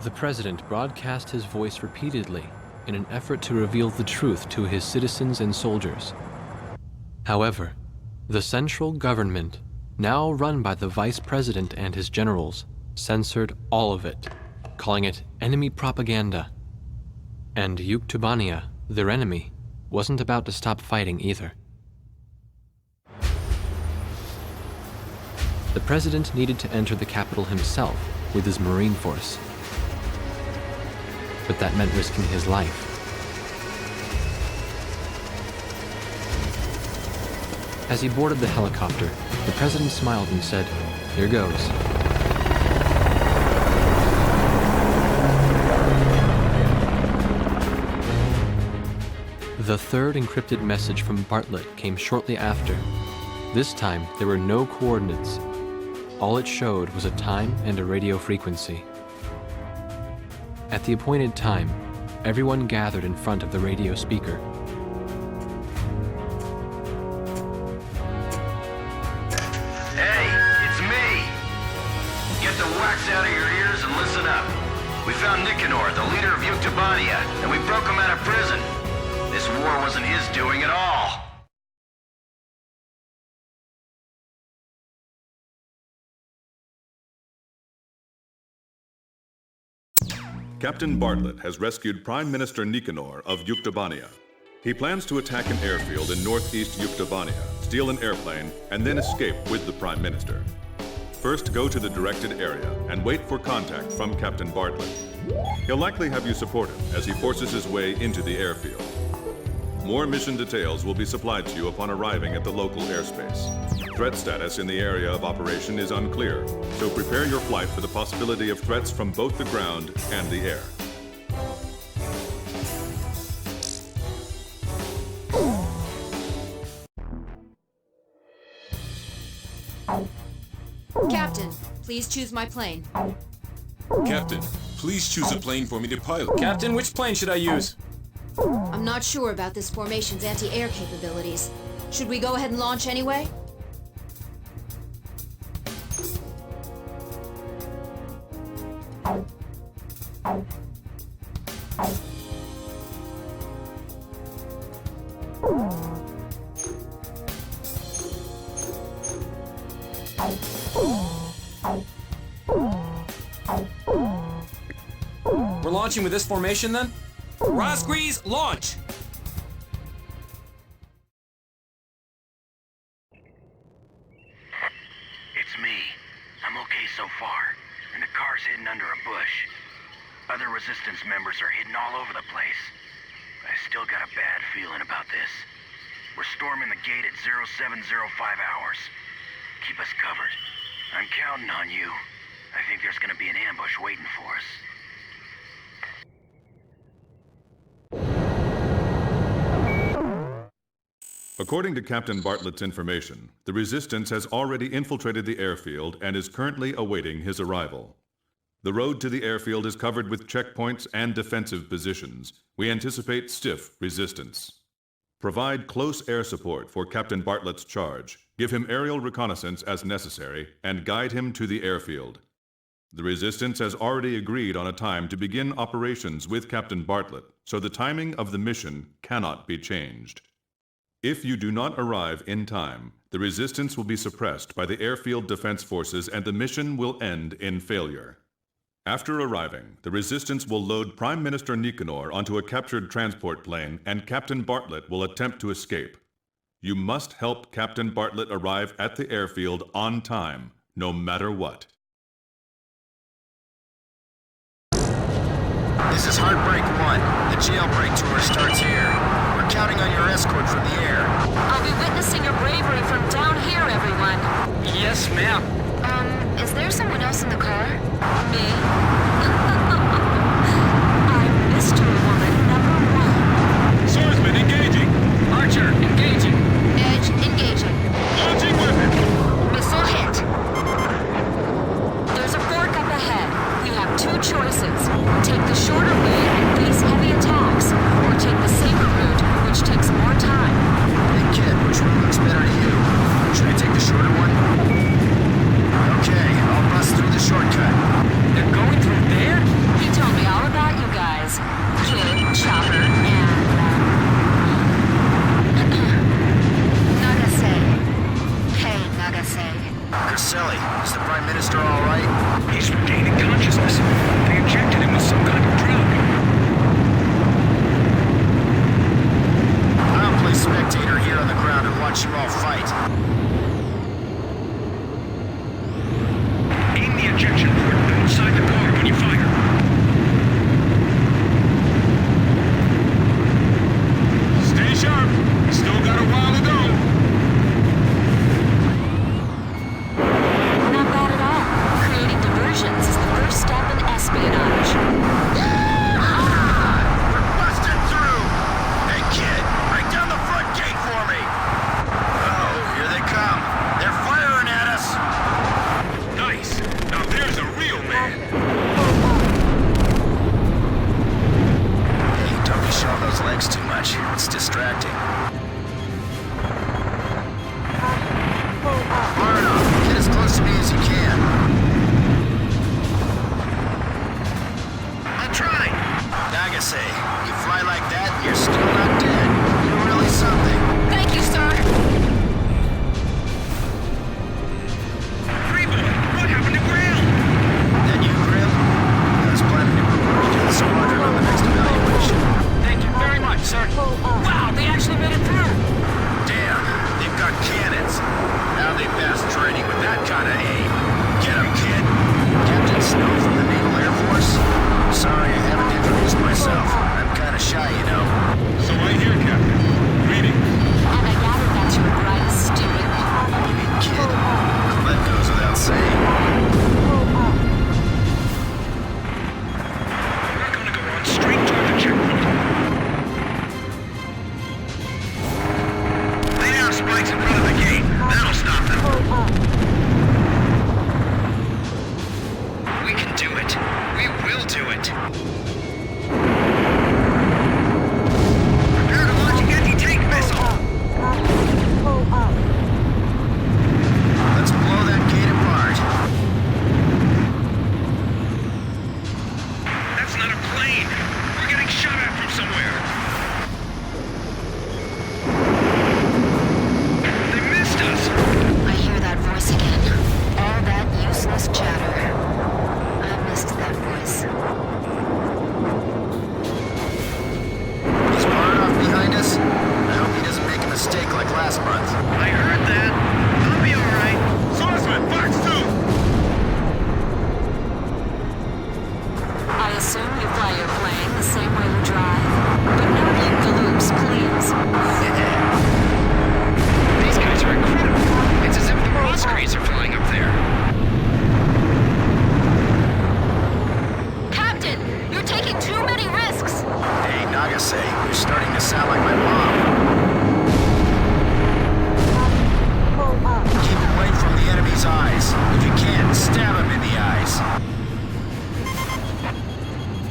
The president broadcast his voice repeatedly in an effort to reveal the truth to his citizens and soldiers. However, the central government, now run by the vice president and his generals, censored all of it, calling it enemy propaganda. And Yuktubania, their enemy, wasn't about to stop fighting either. The president needed to enter the capital himself with his Marine force. But that meant risking his life. As he boarded the helicopter, the president smiled and said, "Here goes." The third encrypted message from Bartlett came shortly after. This time, there were no coordinates. All it showed was a time and a radio frequency. At the appointed time, everyone gathered in front of the radio speaker. Hey, it's me! Get the wax out of your ears and listen up. We found Nicanor, the leader of Yuktubania, and we broke him out of prison. This war wasn't his doing at all. Captain Bartlett has rescued Prime Minister Nicanor of Yuktubania. He plans to attack an airfield in northeast Yuktubania, steal an airplane, and then escape with the Prime Minister. First, go to the directed area and wait for contact from Captain Bartlett. He'll likely have you support him as he forces his way into the airfield. More mission details will be supplied to you upon arriving at the local airspace. Threat status in the area of operation is unclear, so prepare your flight for the possibility of threats from both the ground and the air. Captain, please choose my plane. Captain, please choose a plane for me to pilot. Captain, which plane should I use? I'm not sure about this formation's anti-air capabilities. Should we go ahead and launch anyway? We're launching with this formation then? Rosgrees, launch! It's me. I'm okay so far, and the car's hidden under a bush. Other Resistance members are hidden all over the place. I still got a bad feeling about this. We're storming the gate at 0705 hours. Keep us covered. I'm counting on you. I think there's gonna be an ambush waiting for us. According to Captain Bartlett's information, the Resistance has already infiltrated the airfield and is currently awaiting his arrival. The road to the airfield is covered with checkpoints and defensive positions. We anticipate stiff resistance. Provide close air support for Captain Bartlett's charge, give him aerial reconnaissance as necessary, and guide him to the airfield. The Resistance has already agreed on a time to begin operations with Captain Bartlett, so the timing of the mission cannot be changed. If you do not arrive in time, the Resistance will be suppressed by the airfield defense forces and the mission will end in failure. After arriving, the Resistance will load Prime Minister Nicanor onto a captured transport plane and Captain Bartlett will attempt to escape. You must help Captain Bartlett arrive at the airfield on time, no matter what. This is Heartbreak 1. The jailbreak tour starts here. We're counting on your escort from the air. I'll be witnessing your bravery from down here, everyone. Yes, ma'am. Is there someone else in the car? Me? I'm mystery woman number 1. Swordsman engaging! Archer, engaging. Edge engaging. Launching weapon! Missile hit. There's a fork up ahead. We have 2 choices. Take the shorter way and face heavy attacks, or take the safer route, which takes more time. Hey kid, which one looks better to you? Should I take the shorter one? Okay, I'll bust through the shortcut. legs too much. It's distracting. Far enough. Get as close to me as you can. I'll try. Nagase, you fly like that and you're still not dead. You're really something. Thank you, sir. What happened to Grail? That you, Grim? I was planning to report you to the Squadron on the next evaluation. Thank you very much, sir. Wow, they actually made it through. Damn, they've got cannons. Now they pass training with that kind of aim. Get 'em, kid. Captain Snow from the Naval Air Force? Sorry, I haven't introduced myself. I'm kind of shy, you know. So I hear, Captain. Reading. And I gather that's your grad student. You mean kid? That goes without saying. We're gonna go on straight toward the checkpoint. Lay down spikes in front of the gate. That'll stop them. We can do it. We will do it. Prepare to launch an anti-tank missile. Let's blow that gate apart. That's not a plane. We're getting shot at from somewhere. They missed us. I hear that voice again. All that useless chatter. I missed that voice. He's far enough behind us. I hope he doesn't make a mistake like last month. I heard that. I'll be alright. Swordsman, Fox 2! I assume you fly your plane the same way you drive. But no loop-the-loops, please. These guys are incredible. It's as if the Roscrees are flying up there. Captain, you're taking too many risks. Hey, Nagase, you're starting to sound like my mom. Keep away from the enemy's eyes. If you can, stab him in the eyes.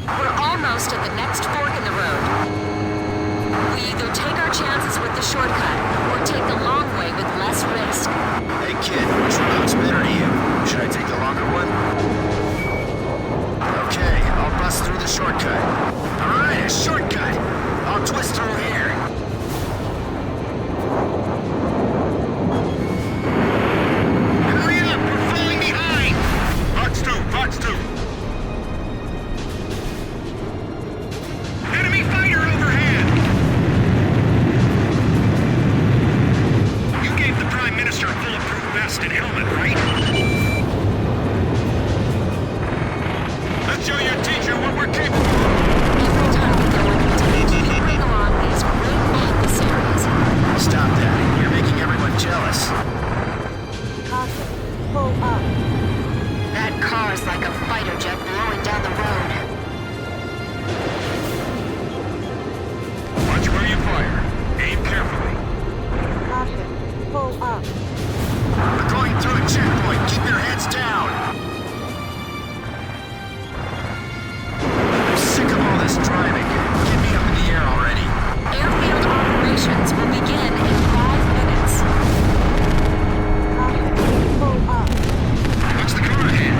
We're almost at the next fork in the road. We either take our chances with the shortcut, or take the long way with less risk. Hey kid, which one looks better to you? Should I take the longer one? Okay, I'll bust through the shortcut. Alright, a shortcut! I'll twist through here. Hurry up! We're falling behind! Fox 2, Fox 2! Enemy fighter overhead! You gave the Prime Minister a bulletproof vest and helmet, right? Let's show your teacher what we're capable of! Every time we go into we bring along these great adversaries. Stop that. You're making everyone jealous. That car's like a fighter jet blowing down the road. Watch where you fire. Aim carefully. We're going through a checkpoint. Keep your heads down. I'm sick of all this driving. Get me up in the air already. Airfield operations will begin in 5 minutes. What's the car ahead?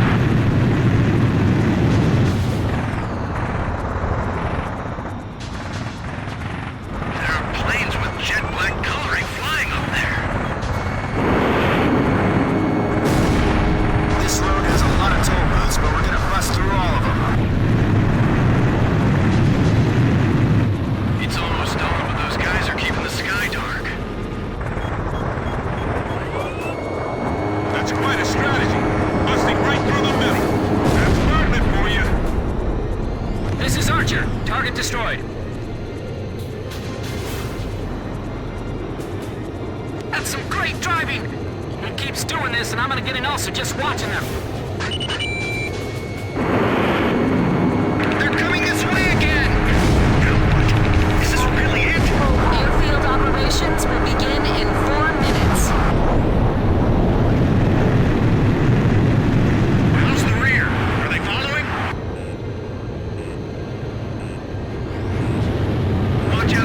There are planes with jet black coloring flying up there. This road has a lot of toll booths, but we're gonna bust through all of them. It's almost dawn, but those guys are keeping the sky dark. That's quite a strategy. Busting right through the middle. That's Bartlett for you. This is Archer. Target destroyed. That's some great driving. He keeps doing this, and I'm gonna get an ulcer just watching them. They're coming this way again! Now what? Is this really it? Airfield operations will begin in 4 minutes. How's the rear? Are they following? Watch out!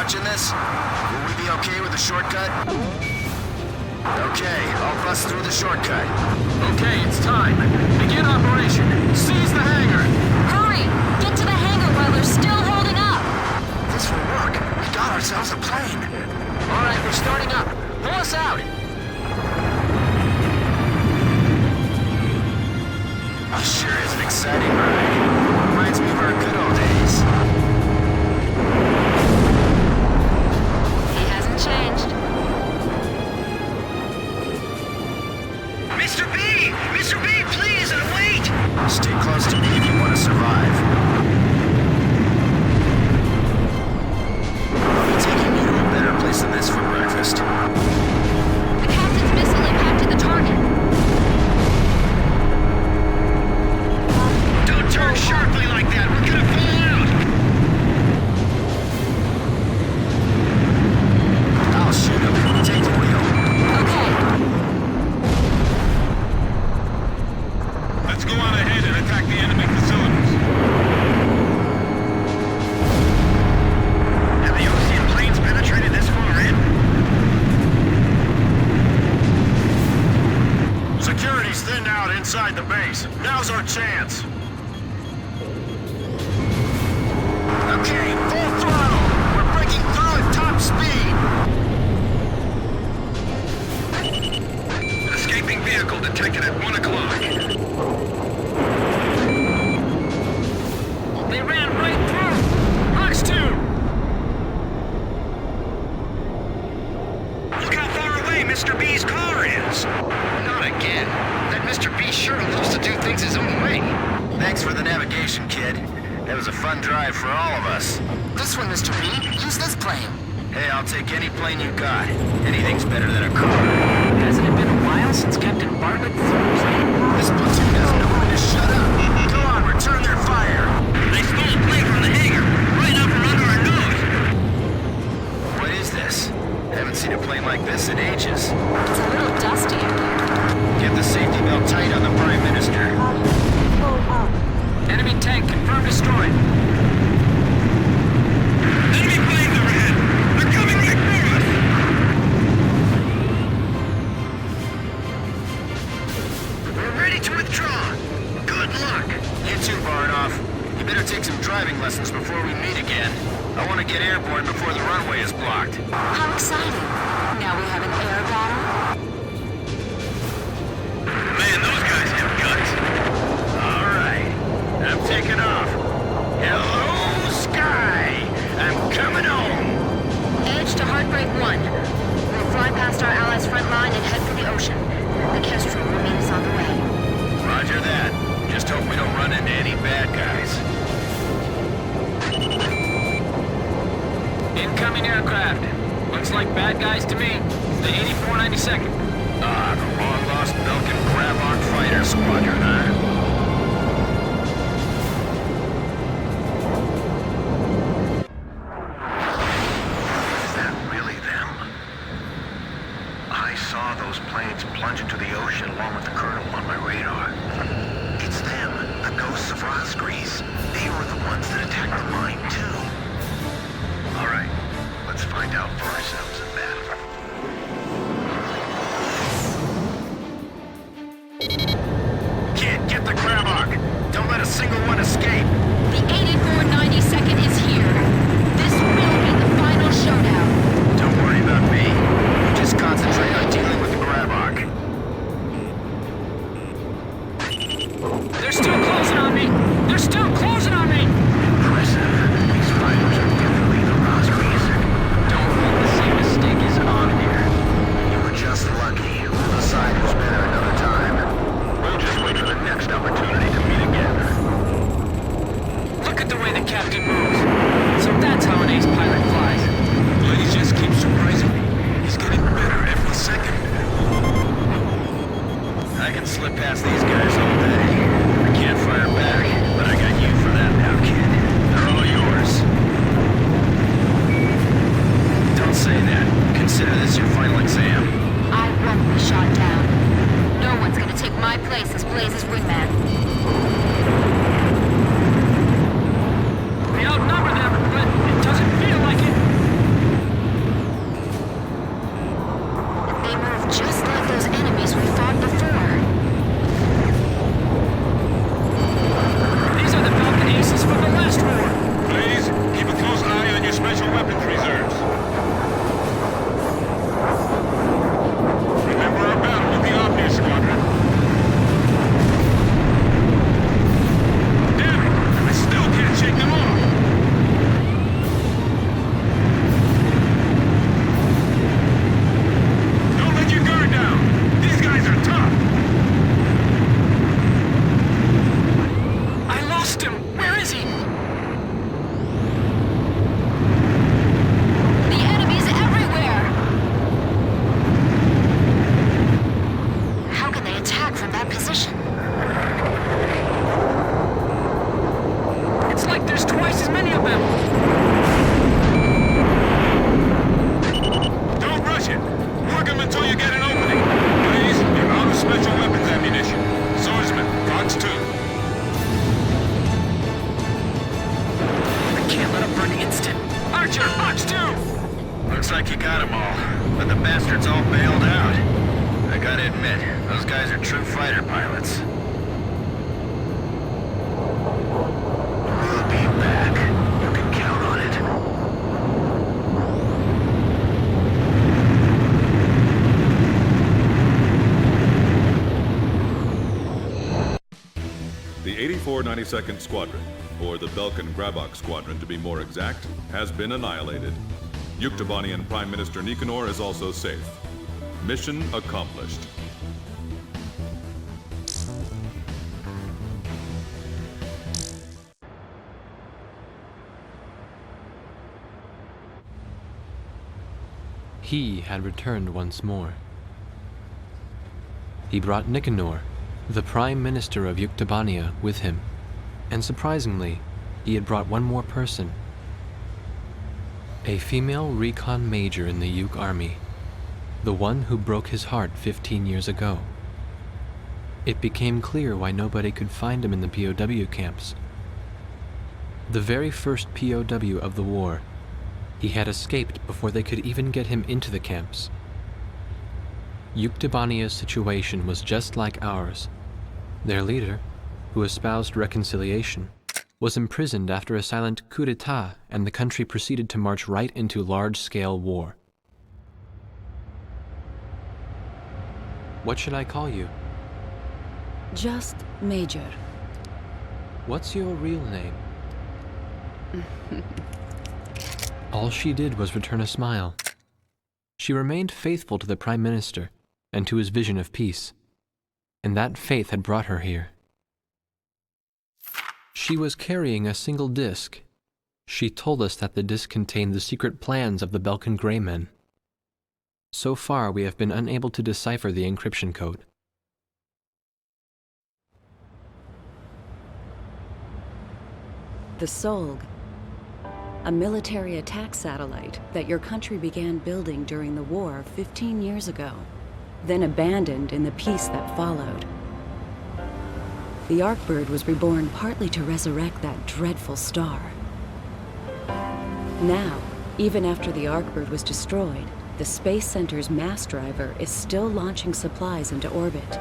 watching this? Will we be okay with the shortcut? Okay, I'll bust through the shortcut. Okay, it's time. Begin operation. Seize the hangar. Hurry! Get to the hangar while they're still holding up! This will work. We got ourselves a plane. All right, we're starting up. Pull us out. This sure is an exciting ride. Reminds me of our good old days. He hasn't changed. Mr. B! Mr. B, please, wait! Stay close to me if you want to survive. I'll be taking you to a better place than this for breakfast. The captain's missile impacted the target. Don't turn sharply like that, we're gonna fall out! I'll shoot him. Take the wheel. Okay. Let's go on ahead and attack the enemy facilities. Have the Ocean planes penetrated this far in? Security's thinned out inside the base. Now's our chance. Okay, full throttle! We're breaking through at top speed! Escaping vehicle detected at 1 o'clock. They ran right through. March 2. Look how far away Mr. B's car is! Not again. That Mr. B sure loves to do things his own way. Thanks for the navigation, kid. That was a fun drive for all of us. This one, Mr. B. Use this plane. Hey, I'll take any plane you got. Anything's better than a car. Hasn't it been a while since Captain Bartlett flew a plane? This platoon doesn't know when to shut up. Go on, return their fire. They stole a plane from the hangar, right up and under our nose. What is this? Haven't seen a plane like this in ages. It's a little dusty in here. Get the safety belt tight on the Prime Minister. Enemy tank confirmed destroyed. Enemy planes overhead! They're coming right through us! We're ready to withdraw. Good luck. You too, Barnoff. You better take some driving lessons before we meet again. I want to get airborne before the runway is blocked. How exciting. Now we have an air battle. Man, those guys have guts. All right, I'm taking off. Hello, sky! I'm coming home. Edge to Heartbreak 1. We'll fly past our allies' front line and head for the ocean. The Kestrel will meet us on the way. Roger that. Just hope we don't run into any bad guys. Incoming aircraft. Looks like bad guys to me. The 8492nd. Ah, the long-lost Belkin Grabacr fighter squadron, huh? Is that really them? I saw those planes plunge into the ocean along with the colonel on my radar. It's them, the ghosts of Rosgrease. They were the ones that attacked the mine, too. All right, let's find out for ourselves in battle. Kid, get the Grabacr! Don't let a single one escape! The 8492nd is here. This will be the final showdown. Don't worry about me. Just concentrate on dealing with the Grabacr. They're still closing on me. They're still closing on me. Impressive. These fighters are definitely the Rosgrease. Don't make the same mistake as on here. You were just lucky. We'll decide who's better another time. We'll just wait for the next opportunity to meet again. Look at the way the captain moves. So that's how an ace pilot flies. He just keeps surprising me. He's getting better every second. I can slip past these guys all day. I can't fire back, but I got you for that now, kid. They're all yours. Don't say that. Consider this your final exam. I won't be shot down. No one's gonna take my place as Blaze's wingman. We outnumber them, but it doesn't feel like it. admit, those guys are true fighter pilots. We'll be back. You can count on it. The 8492nd Squadron, or the Grabacr Squadron to be more exact, has been annihilated. Yuktobanian Prime Minister Nicanor is also safe. Mission accomplished. He had returned once more. He brought Nicanor, the Prime Minister of Yuktobania, with him, and surprisingly, he had brought one more person. A female recon major in the Yuk army, the one who broke his heart 15 years ago. It became clear why nobody could find him in the POW camps. The very first POW of the war, he had escaped before they could even get him into the camps. Yuktobania's situation was just like ours. Their leader, who espoused reconciliation, was imprisoned after a silent coup d'etat, and the country proceeded to march right into large-scale war. What should I call you? Just Major. What's your real name? All she did was return a smile. She remained faithful to the Prime Minister and to his vision of peace, and that faith had brought her here. She was carrying a single disc. She told us that the disc contained the secret plans of the Belkan Grey Men. So far, we have been unable to decipher the encryption code. The Solg. A military attack satellite that your country began building during the war 15 years ago, then abandoned in the peace that followed. The Arcbird was reborn partly to resurrect that dreadful star. Now, even after the Arcbird was destroyed, the Space Center's mass driver is still launching supplies into orbit.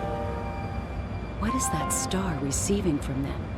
What is that star receiving from them?